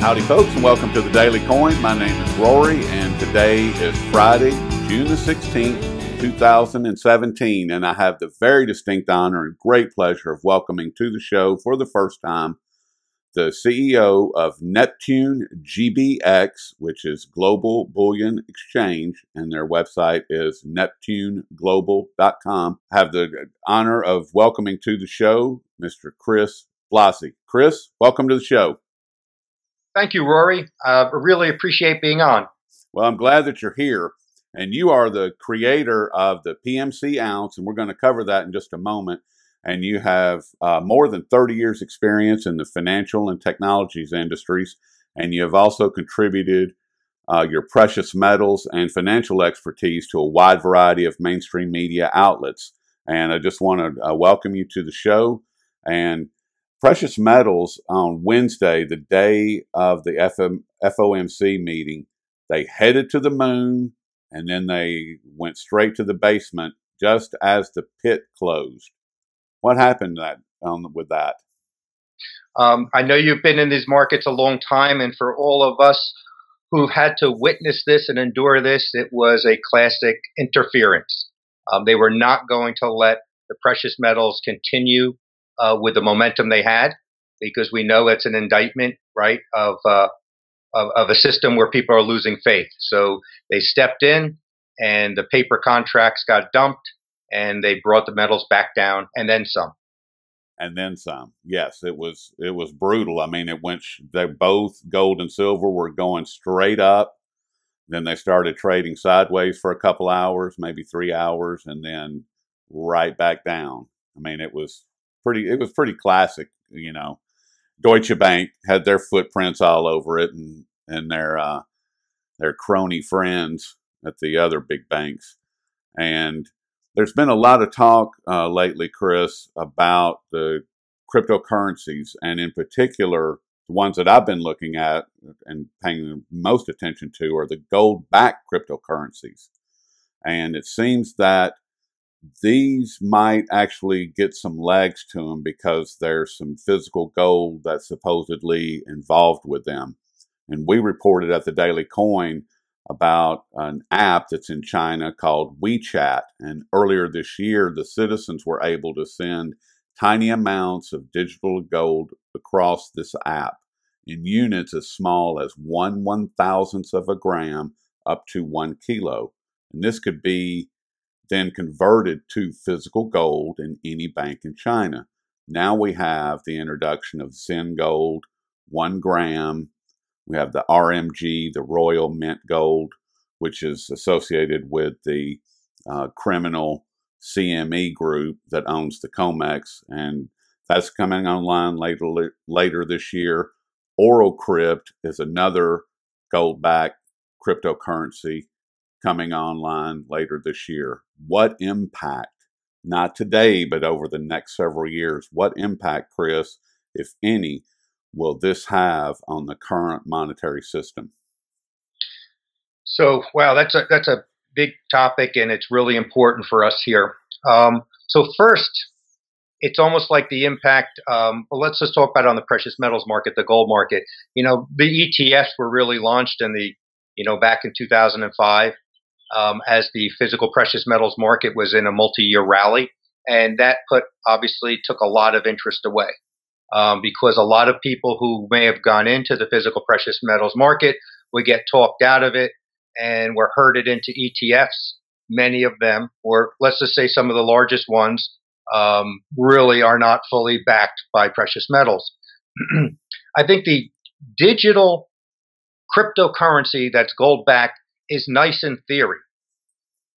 Howdy folks, and welcome to the Daily Coin. My name is Rory, and today is Friday, June the 16th, 2017, and I have the very distinct honor and great pleasure of welcoming to the show for the first time the CEO of Neptune GBX, which is Global Bullion Exchange, and their website is neptuneglobal.com. I have the honor of welcoming to the show Mr. Chris Blasi. Chris, welcome to the show. Thank you, Rory. I really appreciate being on. Well, I'm glad that you're here. And you are the creator of the PMC ounce, and we're going to cover that in just a moment. And you have more than 30 years experience in the financial and technologies industries. And you have also contributed your precious metals and financial expertise to a wide variety of mainstream media outlets. And I just want to welcome you to the show. And precious metals on Wednesday, the day of the FOMC meeting, they headed to the moon and then they went straight to the basement just as the pit closed. What happened with that? I know you've been in these markets a long time, and for all of us who've had to witness this and endure this, it was a classic interference. They were not going to let the precious metals continue with the momentum they had, because we know it's an indictment, right, of a system where people are losing faith. So they stepped in, and the paper contracts got dumped, and they brought the metals back down, and then some. And then some. Yes, it was brutal. I mean, they both gold and silver were going straight up. Then they started trading sideways for a couple hours, maybe 3 hours, and then right back down. I mean, it was pretty classic, you know. Deutsche Bank had their footprints all over it, and their crony friends at the other big banks. And there's been a lot of talk lately, Chris, about the cryptocurrencies, and in particular, the ones that I've been looking at and paying the most attention to are the gold-backed cryptocurrencies. And it seems that these might actually get some legs to them because there's some physical gold that's supposedly involved with them. And we reported at the Daily Coin about an app that's in China called WeChat. And earlier this year, the citizens were able to send tiny amounts of digital gold across this app in units as small as 1/1000th of a gram up to 1 kilo. And this could be then converted to physical gold in any bank in China. Now we have the introduction of Zen Gold, 1 gram. We have the RMG, the Royal Mint Gold, which is associated with the criminal CME group that owns the COMEX, and that's coming online later this year. OroCrypt is another gold-backed cryptocurrency coming online later this year. What impact, not today, but over the next several years, what impact, Chris, if any, will this have on the current monetary system? So, wow, that's a big topic, and it's really important for us here. So first, it's almost like the impact. Well, let's just talk about it on the precious metals market, the gold market. You know, the ETFs were really launched back in 2005. As the physical precious metals market was in a multi-year rally. And that obviously took a lot of interest away because a lot of people who may have gone into the physical precious metals market would get talked out of it and were herded into ETFs. Many of them, or let's just say some of the largest ones, really are not fully backed by precious metals. I think the digital cryptocurrency that's gold-backed is nice in theory,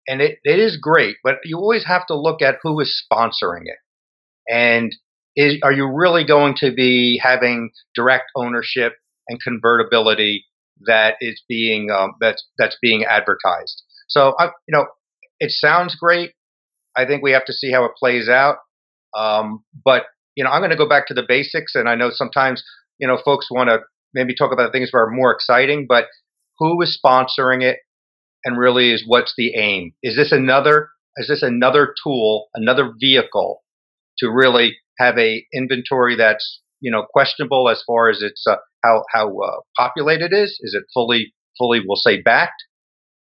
and it is great, but you always have to look at who is sponsoring it, and are you really going to be having direct ownership and convertibility that is being that's being advertised? So it sounds great. I think we have to see how it plays out, but I'm going to go back to the basics, and I know sometimes folks want to maybe talk about things that are more exciting, but who is sponsoring it, and really what's the aim? Is this another tool, another vehicle to really have a inventory that's questionable as far as its how populated it is. Is it fully we'll say backed,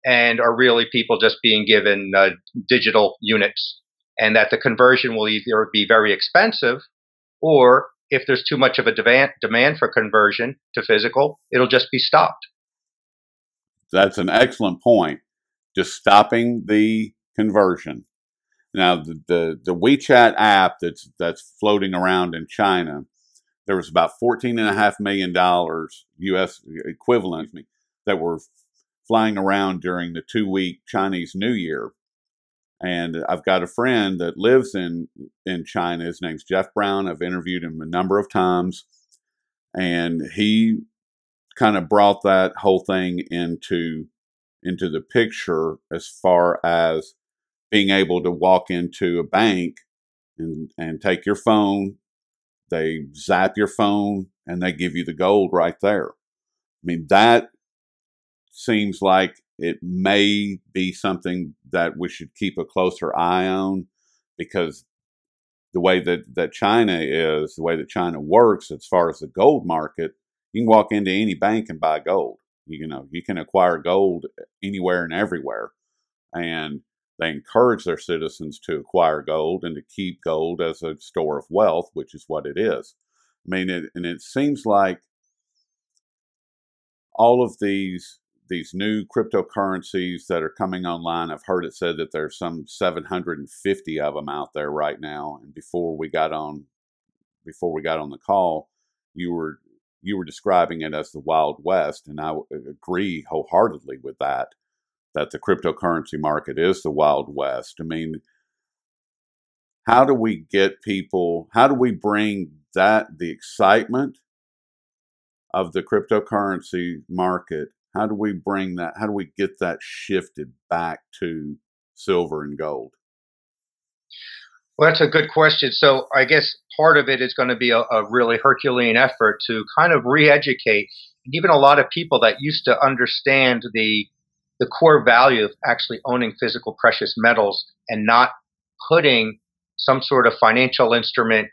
and are really people just being given digital units, and that the conversion will either be very expensive, or if there's too much of a demand for conversion to physical, it'll just be stopped. That's an excellent point. Just stopping the conversion. Now, the WeChat app that's floating around in China, there was about $14.5 million U.S. equivalent that were flying around during the 2-week Chinese New Year. And I've got a friend that lives in China. His name's Jeff Brown. I've interviewed him a number of times, and he kind of brought that whole thing into the picture as far as being able to walk into a bank and take your phone. They zap your phone and they give you the gold right there. I mean, that seems like it may be something that we should keep a closer eye on, because the way that China is, the way that China works as far as the gold market, you can walk into any bank and buy gold. You can acquire gold anywhere and everywhere. And they encourage their citizens to acquire gold and to keep gold as a store of wealth, which is what it is. I mean, it seems like all of these new cryptocurrencies that are coming online, I've heard it said that there's some 750 of them out there right now. And before we got on the call, you were describing it as the Wild West, and I agree wholeheartedly with that the cryptocurrency market is the Wild West. I mean, how do we bring the excitement of the cryptocurrency market, how do we get that shifted back to silver and gold? Well, that's a good question. So I guess part of it is going to be a really Herculean effort to kind of re-educate even a lot of people that used to understand the core value of actually owning physical precious metals and not putting some sort of financial instrument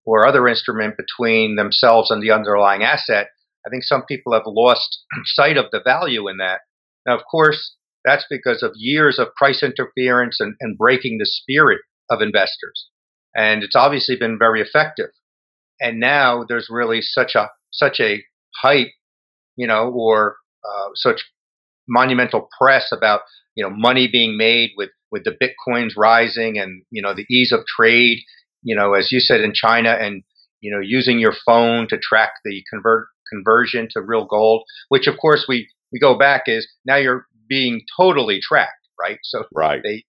or other instrument between themselves and the underlying asset. I think some people have lost sight of the value in that. Now, of course, that's because of years of price interference and breaking the spirit of investors. And it's obviously been very effective. And now there's really such a hype, or such monumental press about money being made with the bitcoins rising, and the ease of trade, as you said, in China, and using your phone to track the conversion to real gold, which of course we go back is now you're being totally tracked, right? So right. They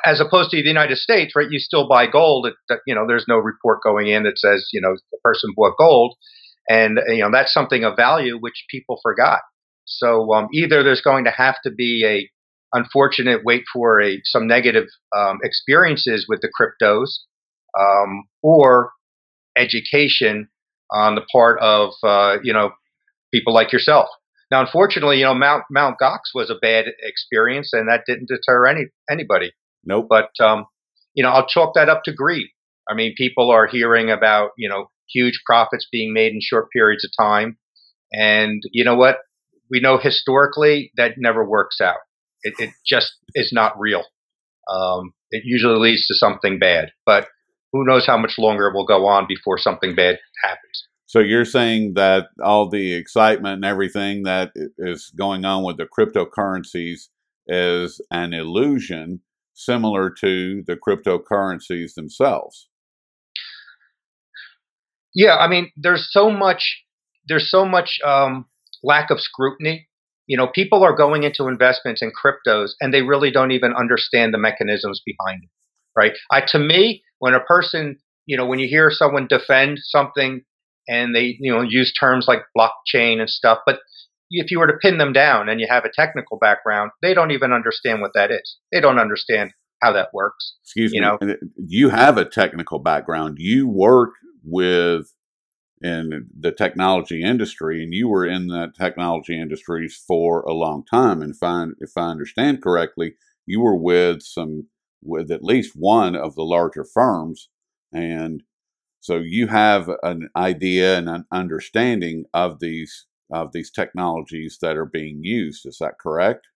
as opposed to the United States, right? You still buy gold. There's no report going in that says the person bought gold, and that's something of value which people forgot. So either there's going to have to be a unfortunate wait for some negative experiences with the cryptos, or education on the part of people like yourself. Now, unfortunately, Mount Gox was a bad experience, and that didn't deter anybody. Nope. But I'll chalk that up to greed. I mean, people are hearing about huge profits being made in short periods of time, and you know what? We know historically that never works out. It just is not real. It usually leads to something bad, but who knows how much longer it will go on before something bad happens. So you're saying that all the excitement and everything that is going on with the cryptocurrencies is an illusion similar to the cryptocurrencies themselves? Yeah, I mean, there's so much lack of scrutiny. People are going into investments in cryptos and they really don't even understand the mechanisms behind it, right? To me, when a person, when you hear someone defend something and they, use terms like blockchain and stuff, but if you were to pin them down and you have a technical background, they don't even understand what that is. They don't understand how that works. Excuse me. You have a technical background. You work in the technology industry, and you were in that technology industry for a long time. And if I understand correctly, you were with at least one of the larger firms. And So you have an idea and an understanding of these technologies that are being used. Is that correct?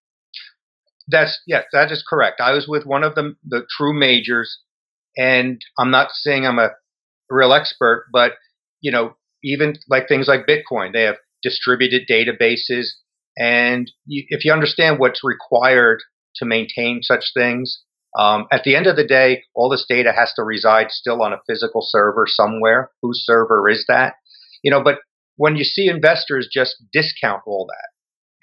Yes, that is correct. I was with one of the true majors, and I'm not saying I'm a real expert, but even like things like Bitcoin, they have distributed databases, and if you understand what's required to maintain such things, at the end of the day, all this data has to reside still on a physical server somewhere. Whose server is that? But when you see investors just discount all that,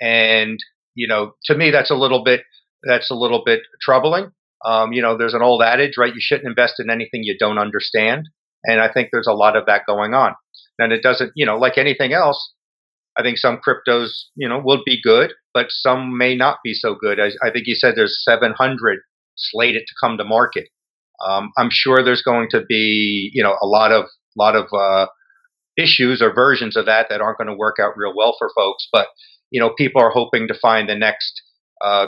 and to me, that's a little bit troubling. There's an old adage, right? You shouldn't invest in anything you don't understand. And I think there's a lot of that going on. And it doesn't, like anything else, I think some cryptos, will be good, but some may not be so good. I think you said there's 700 slated to come to market. I'm sure there's going to be, a lot of issues or versions of that aren't going to work out real well for folks. But people are hoping to find the next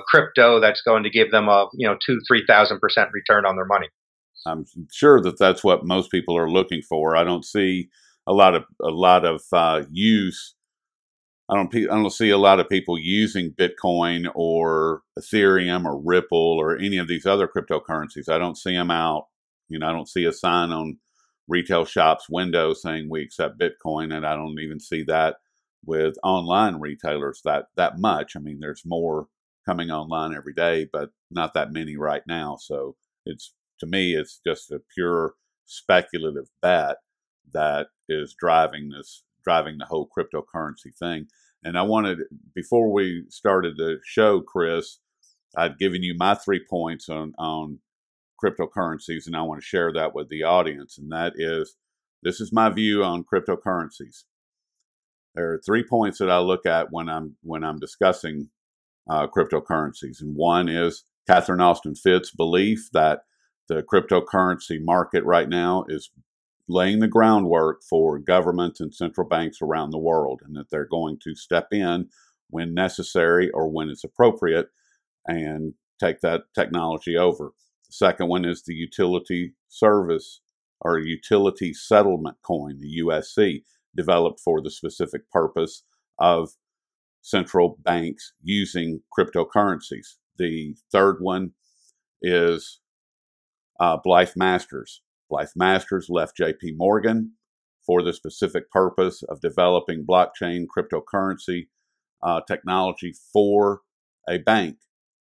crypto that's going to give them a 2,000-3,000% return on their money. I'm sure that that's what most people are looking for. I don't see a lot of use. I don't see a lot of people using Bitcoin or Ethereum or Ripple or any of these other cryptocurrencies. I don't see them out. I don't see a sign on retail shops' windows saying we accept Bitcoin, and I don't even see that with online retailers that much. I mean, there's more coming online every day, but not that many right now. So to me, it's just a pure speculative bet that is driving the whole cryptocurrency thing. And I wanted, before we started the show, Chris, I'd given you my 3 points on cryptocurrencies, and I want to share that with the audience. And that is, this is my view on cryptocurrencies. There are 3 points that I look at when I'm discussing cryptocurrencies, and one is Catherine Austin Fitts' belief that the cryptocurrency market right now is laying the groundwork for governments and central banks around the world, and that they're going to step in when necessary or when it's appropriate and take that technology over. The second one is the utility service or utility settlement coin, the USC, developed for the specific purpose of central banks using cryptocurrencies. The third one is Blythe Masters. Blythe Masters left JP Morgan for the specific purpose of developing blockchain cryptocurrency technology for a bank.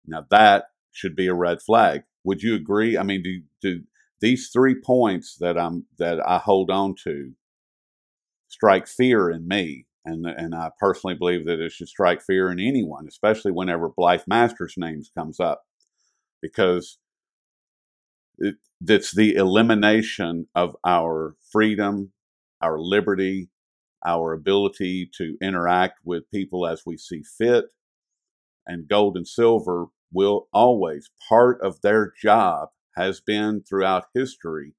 Now that should be a red flag. Would you agree? I mean, do these 3 points that I hold on to strike fear in me? And I personally believe that it should strike fear in anyone, especially whenever Blythe Masters' names comes up, because it's the elimination of our freedom, our liberty, our ability to interact with people as we see fit. And gold and silver will always, part of their job has been throughout history,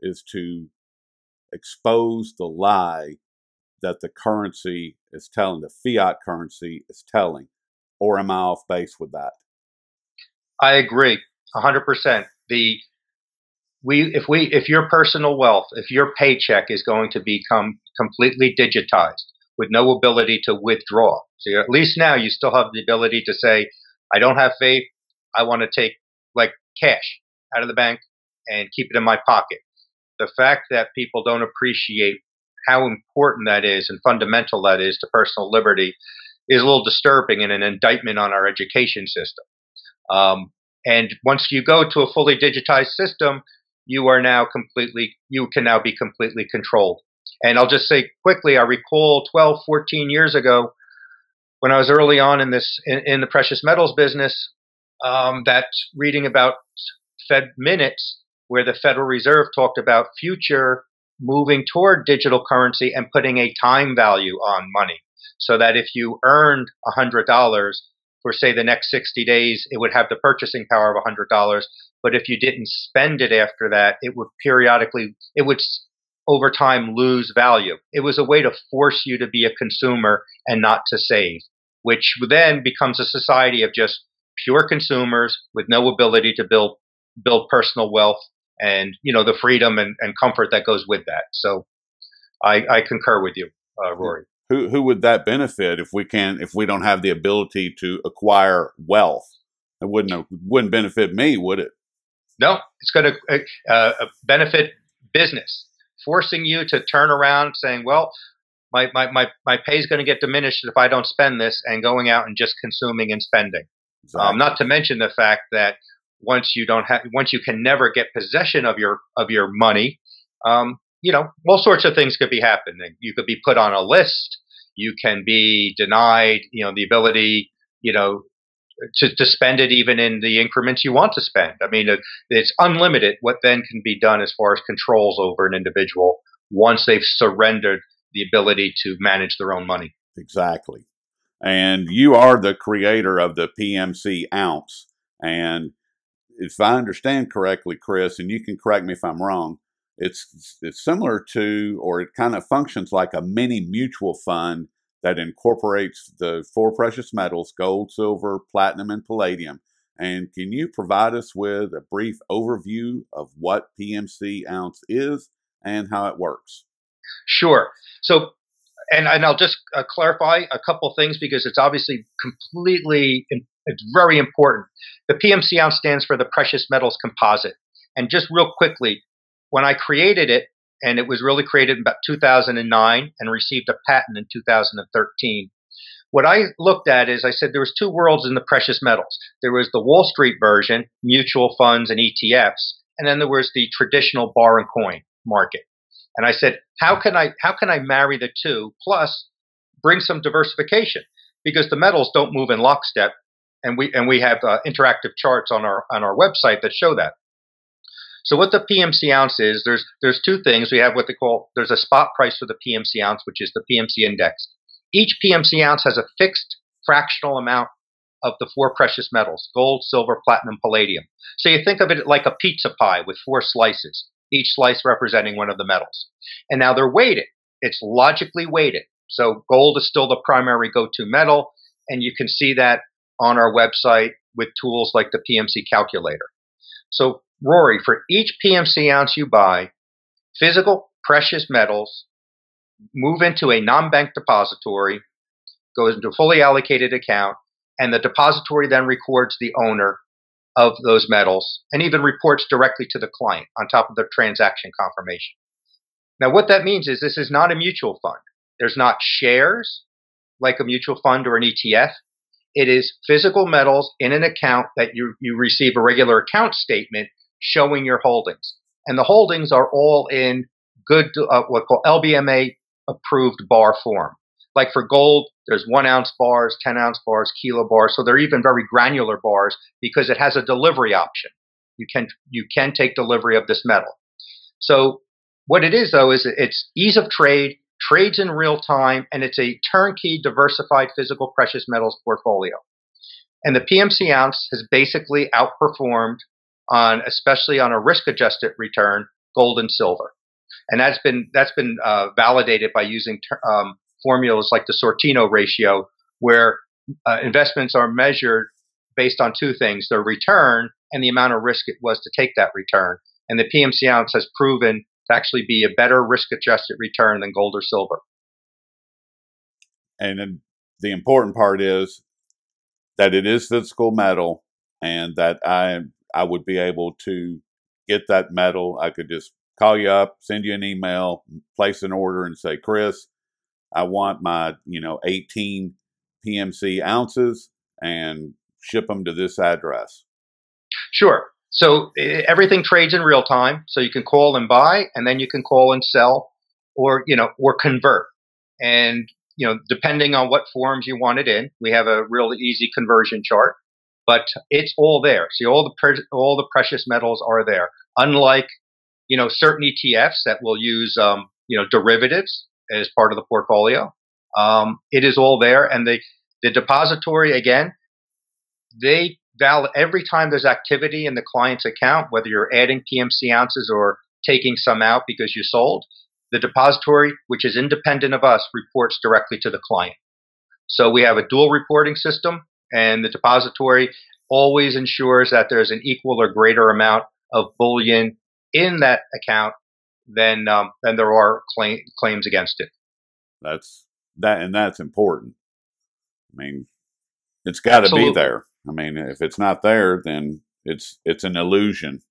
is to expose the lie that the currency is telling, the fiat currency is telling. Or am I off base with that? I agree 100%. If your personal wealth, if your paycheck is going to become completely digitized with no ability to withdraw, so at least now you still have the ability to say, I don't have faith, I want to take like cash out of the bank and keep it in my pocket. The fact that people don't appreciate how important that is and fundamental that is to personal liberty is a little disturbing and an indictment on our education system. And once you go to a fully digitized system, you can now be completely controlled. And I'll just say quickly, I recall 12, 14 years ago when I was early on in the precious metals business, that reading about Fed minutes where the Federal Reserve talked about future moving toward digital currency and putting a time value on money, so that if you earned $100 for, say, the next 60 days, it would have the purchasing power of $100. But if you didn't spend it after that, it would over time lose value. It was a way to force you to be a consumer and not to save, which then becomes a society of just pure consumers with no ability to build personal wealth and the freedom and comfort that goes with that. So I concur with you, Rory. Who would that benefit if we don't have the ability to acquire wealth? It wouldn't benefit me, would it? No, it's going to benefit business, forcing you to turn around saying, well, my pay is going to get diminished if I don't spend this, and going out and just consuming and spending. Exactly. Not to mention the fact that once you can never get possession of your money, all sorts of things could be happening. You could be put on a list. You can be denied, the ability, to spend it even in the increments you want to spend. I mean, it's unlimited what then can be done as far as controls over an individual once they've surrendered the ability to manage their own money. Exactly. And you are the creator of the PMC ounce. And if I understand correctly, Chris, and you can correct me if I'm wrong, it's similar to, or it kind of functions like a mini mutual fund that incorporates the four precious metals, gold, silver, platinum, and palladium. And can you provide us with a brief overview of what PMC ounce is and how it works? Sure. So, and I'll just clarify a couple things because it's obviously it's very important. The PMC ounce stands for the precious metals composite. And just real quickly, when I created it, and it was really created in about 2009 and received a patent in 2013, what I looked at is I said there was two worlds in the precious metals. There was the Wall Street version, mutual funds and ETFs, and then there was the traditional bar and coin market. And I said, how can I marry the two, plus bring some diversification? Because the metals don't move in lockstep, and we have interactive charts on our website that show that. So what the PMC ounce is, there's two things. We have what they call, there's a spot price for the PMC ounce, which is the PMC index. Each PMC ounce has a fixed fractional amount of the four precious metals: gold, silver, platinum, palladium. So you think of it like a pizza pie with 4 slices, each slice representing one of the metals. And now they're weighted. It's logically weighted. So gold is still the primary go-to metal, and you can see that on our website with tools like the PMC calculator. So Rory, for each PMC ounce you buy, physical precious metals move into a non-bank depository, goes into a fully allocated account, and the depository then records the owner of those metals and even reports directly to the client on top of the transaction confirmation. Now, what that means is this is not a mutual fund. There's not shares like a mutual fund or an ETF. It is physical metals in an account that you receive a regular account statement showing your holdings. And the holdings are all in good, what called LBMA approved bar form. Like for gold, there's 1 ounce bars, 10 ounce bars, kilo bars. So they're even very granular bars because it has a delivery option. You can take delivery of this metal. So what it is, though, is it's ease of trade, trades in real time, and it's a turnkey diversified physical precious metals portfolio. And the PMC ounce has basically outperformed especially on a risk-adjusted return, gold and silver. And that's been validated by using formulas like the Sortino ratio, where investments are measured based on two things: their return and the amount of risk it was to take that return. And the PMC ounce has proven to actually be a better risk-adjusted return than gold or silver. And then the important part is that it is physical metal, and that I would be able to get that metal. I could just call you up, send you an email, place an order, and say, Chris, I want my 18 PMC ounces, and ship them to this address. Sure. So everything trades in real time. So you can call and buy, and then you can call and sell, or convert. And depending on what forms you want it in, we have a really easy conversion chart. But it's all there. See, all the precious metals are there. Unlike certain ETFs that will use derivatives as part of the portfolio, it is all there. And the depository, again, they valid every time there's activity in the client's account, whether you're adding PMC ounces or taking some out because you sold. The depository, which is independent of us, reports directly to the client. So we have a dual reporting system, and the depository always ensures that there's an equal or greater amount of bullion in that account than there are claims against it. That's and that's important. I mean, it's got to be Absolutely. there. I mean, if it's not there, then it's an illusion,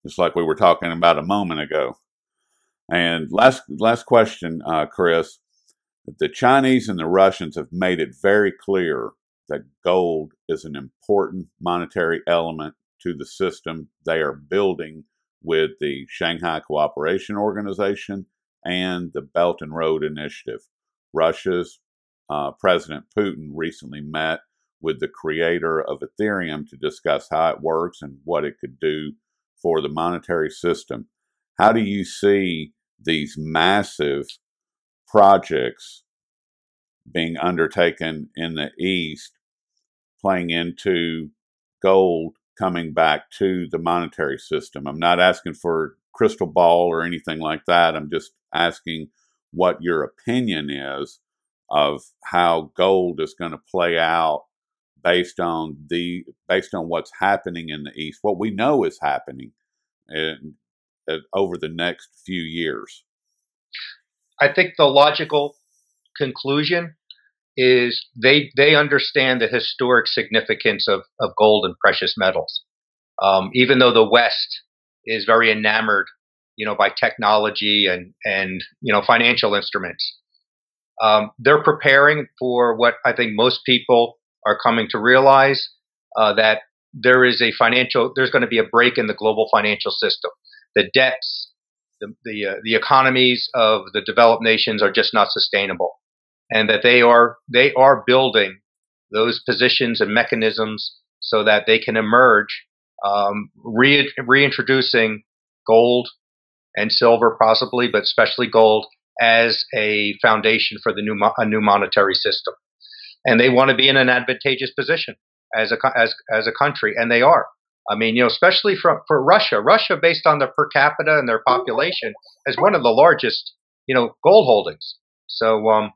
just like we were talking about a moment ago. And last question, Chris. The Chinese and the Russians have made it very clear that gold is an important monetary element to the system they are building with the Shanghai Cooperation Organization and the Belt and Road Initiative. Russia's President Putin recently met with the creator of Ethereum to discuss how it works and what it could do for the monetary system. How do you see these massive projects being undertaken in the East playing into gold coming back to the monetary system? I'm not asking for crystal ball or anything like that. I'm just asking what your opinion is of how gold is going to play out based on what's happening in the East, what we know is happening over the next few years. I think the logical conclusion is they understand the historic significance of gold and precious metals. Even though the West is very enamored, by technology and financial instruments, they're preparing for what I think most people are coming to realize, that there's going to be a break in the global financial system. The debts, the economies of the developed nations are just not sustainable, and that they are building those positions and mechanisms so that they can emerge, reintroducing gold and silver possibly, but especially gold as a foundation for a new monetary system. And they want to be in an advantageous position as a country, and they are. I mean, especially for Russia. Russia, based on their per capita and their population, is one of the largest, gold holdings. So,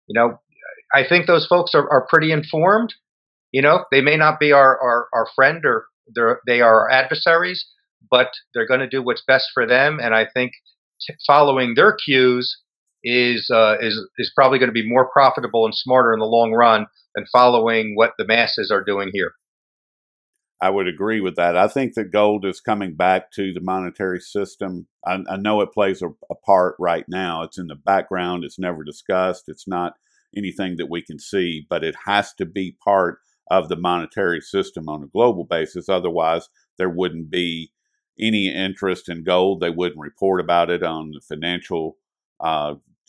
you know, I think those folks are pretty informed. They may not be our friend, or they are our adversaries, but they're going to do what's best for them. And I think following their cues is probably going to be more profitable and smarter in the long run than following what the masses are doing here. I would agree with that. I think that gold is coming back to the monetary system. I know it plays a part right now. It's in the background. It's never discussed. It's not anything that we can see, but it has to be part of the monetary system on a global basis. Otherwise, there wouldn't be any interest in gold. They wouldn't report about it on the financial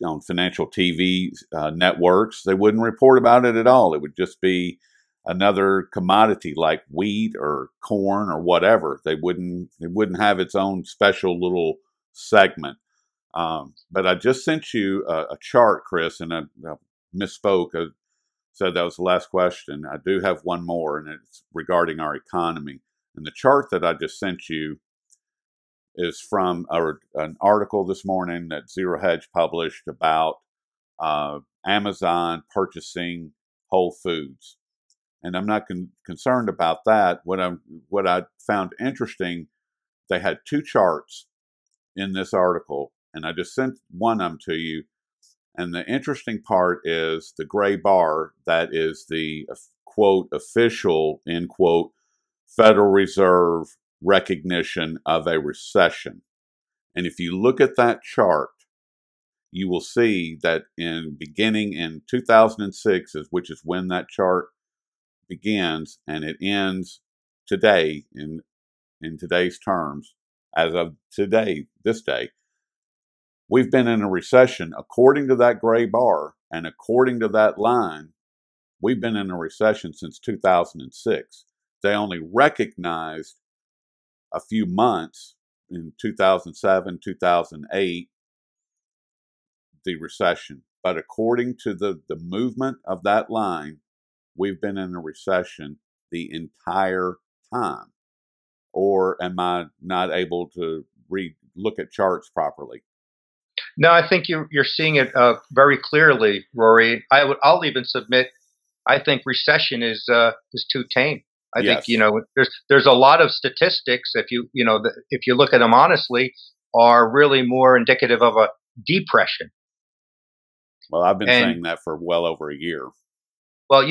TV networks. They wouldn't report about it at all. It would just be another commodity like wheat or corn or whatever. It wouldn't have its own special little segment. But I just sent you a chart, Chris, and I misspoke. I said that was the last question. I do have one more, and it's regarding our economy. And the chart that I just sent you is from an article this morning that Zero Hedge published about Amazon purchasing Whole Foods. And I'm not concerned about that. What I found interesting, they had two charts in this article, and I just sent one of them to you. And the interesting part is the gray bar that is the quote official end quote Federal Reserve recognition of a recession. And if you look at that chart, you will see that beginning in 2006, which is when that chart begins, and it ends today in today's terms, as of today, this day, we've been in a recession. According to that gray bar and according to that line, we've been in a recession since 2006. They only recognized a few months in 2007, 2008, the recession. But according to the movement of that line, we've been in a recession the entire time. Or am I not able to look at charts properly? No, I think you're seeing it very clearly, Rory. I'll even submit. I think recession is too tame. I think Yes. there's a lot of statistics, if if you look at them honestly, are really more indicative of a depression. Well, I've been And saying that for well over a year. well,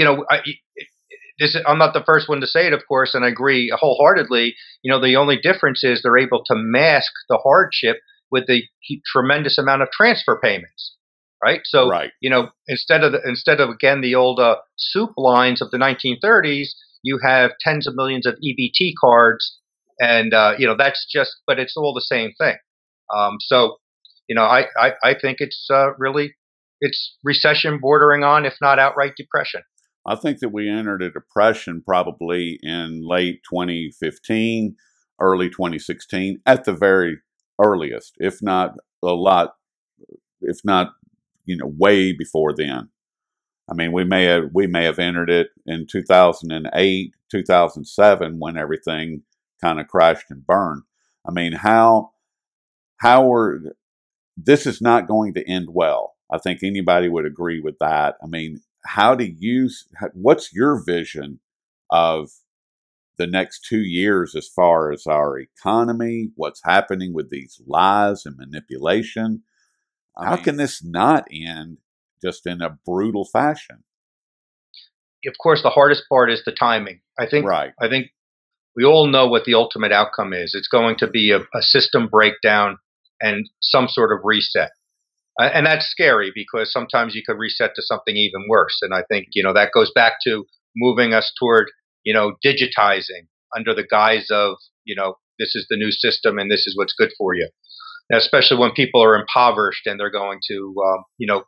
I'm not the first one to say it, of course, and I agree wholeheartedly. The only difference is they're able to mask the hardship with the tremendous amount of transfer payments, right? So, Right. instead of again the old soup lines of the 1930s, you have tens of millions of EBT cards, and that's just, but it's all the same thing. So, I think it's recession bordering on, if not outright depression. I think that we entered a depression probably in late 2015, early 2016, at the very earliest, if not a lot, if not, way before then. I mean, we may have entered it in 2008, 2007 when everything kind of crashed and burned. I mean, how are this is not going to end well. I think anybody would agree with that. I mean, what's your vision of the next 2 years as far as our economy, what's happening with these lies and manipulation? How can this not end just in a brutal fashion? Of course, the hardest part is the timing. Right. I think we all know what the ultimate outcome is. It's going to be a system breakdown and some sort of reset. And that's scary because sometimes you could reset to something even worse. And I think, that goes back to moving us toward, digitizing under the guise of, this is the new system and this is what's good for you. Now, especially when people are impoverished and they're going to,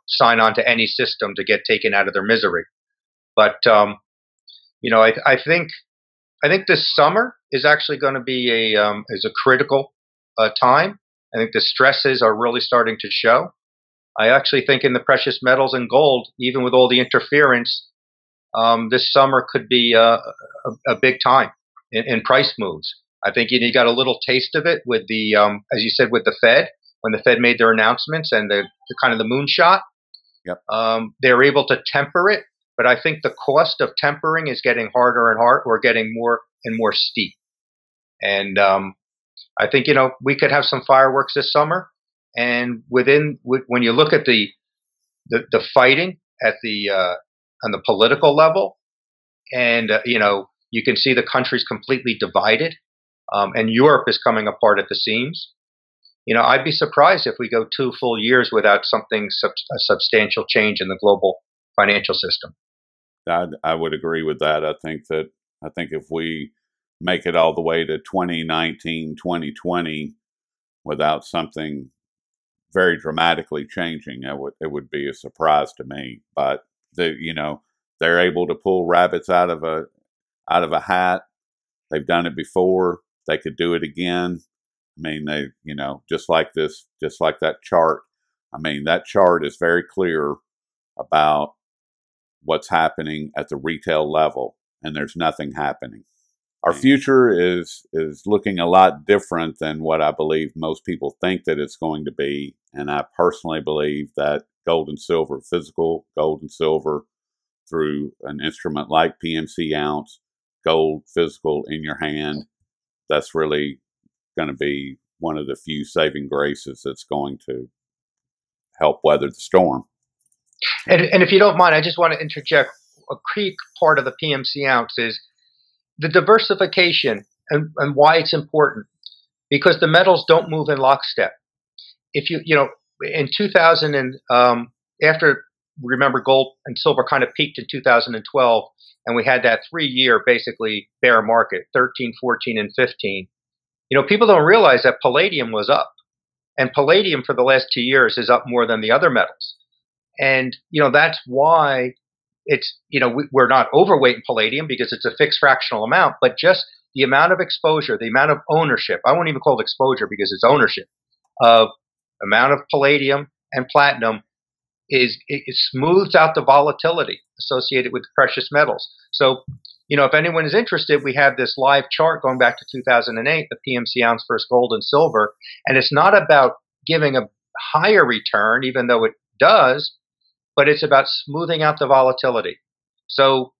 sign on to any system to get taken out of their misery. But, I think this summer is actually going to be a critical time. I think the stresses are really starting to show. I actually think in the precious metals and gold, even with all the interference, this summer could be a big time in price moves. I think you got a little taste of it with as you said, with the Fed, when the Fed made their announcements and the kind of the moonshot. Yep. They were able to temper it, but I think the cost of tempering is getting harder and harder, or getting more and more steep. And I think we could have some fireworks this summer. And when you look at the fighting at the on the political level, and you can see the country's completely divided, and Europe is coming apart at the seams. I'd be surprised if we go 2 full years without a substantial change in the global financial system. I would agree with that. I think if we make it all the way to 2019, 2020 without something very dramatically changing, it would be a surprise to me. But they're able to pull rabbits out of a hat. They've done it before. They could do it again. I mean, just like that chart. I mean, that chart is very clear about what's happening at the retail level, and there's nothing happening. Our future is looking a lot different than what I believe most people think that it's going to be, and I personally believe that gold and silver, physical gold and silver, through an instrument like PMC ounce, gold physical in your hand, that's really going to be one of the few saving graces that's going to help weather the storm. And if you don't mind, I just want to interject. A key part of the PMC ounce is the diversification, and why it's important, because the metals don't move in lockstep. If in 2000 and after, remember, gold and silver kind of peaked in 2012, and we had that 3 year basically bear market, 13, 14, and 15. People don't realize that palladium was up, and palladium for the last 2 years is up more than the other metals. And that's why we're not overweight in palladium, because it's a fixed fractional amount, but just the amount of exposure, the amount of ownership. I won't even call it exposure because it's ownership of amount of palladium and platinum. It smooths out the volatility associated with precious metals. So, if anyone is interested, we have this live chart going back to 2008, the PMC ounce versus gold and silver, and it's not about giving a higher return, even though it does, but it's about smoothing out the volatility. So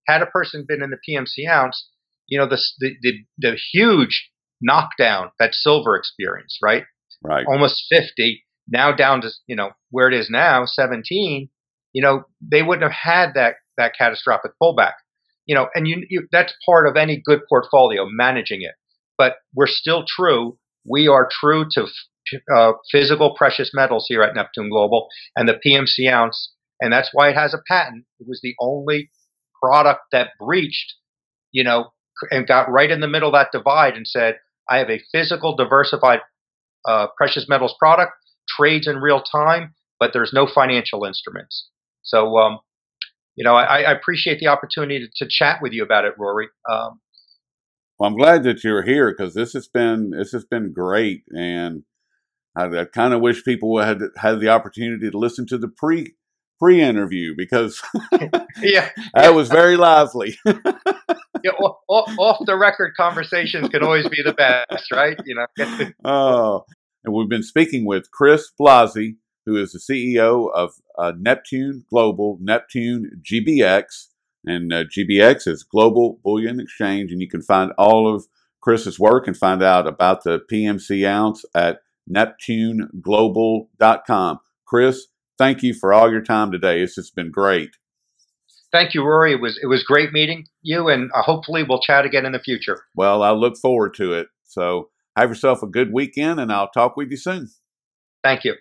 had a person been in the PMC ounce, the huge knockdown that silver experienced, right? Right. Almost 50, now down to, where it is now, 17, they wouldn't have had that catastrophic pullback. And that's part of any good portfolio, managing it. But we're still true. We are true to physical precious metals here at Neptune Global and the PMC ounce. And that's why it has a patent. It was the only product that breached, and got right in the middle of that divide and said, I have a physical diversified precious metals product, trades in real time, but there's no financial instruments. So, I appreciate the opportunity to chat with you about it, Rory. Well, I'm glad that you're here because this has been great, and I kind of wish people had the opportunity to listen to the pre-interview because Yeah, that was very lively. Yeah, off the record conversations can always be the best, right? And we've been speaking with Chris Blasi, who is the CEO of Neptune Global, Neptune GBX, and GBX is Global Bullion Exchange, and you can find all of Chris's work and find out about the PMC ounce at neptuneglobal.com. Chris, thank you for all your time today. It's just been great. Thank you, Rory. It was great meeting you, and hopefully we'll chat again in the future. Well, I look forward to it. So have yourself a good weekend, and I'll talk with you soon. Thank you.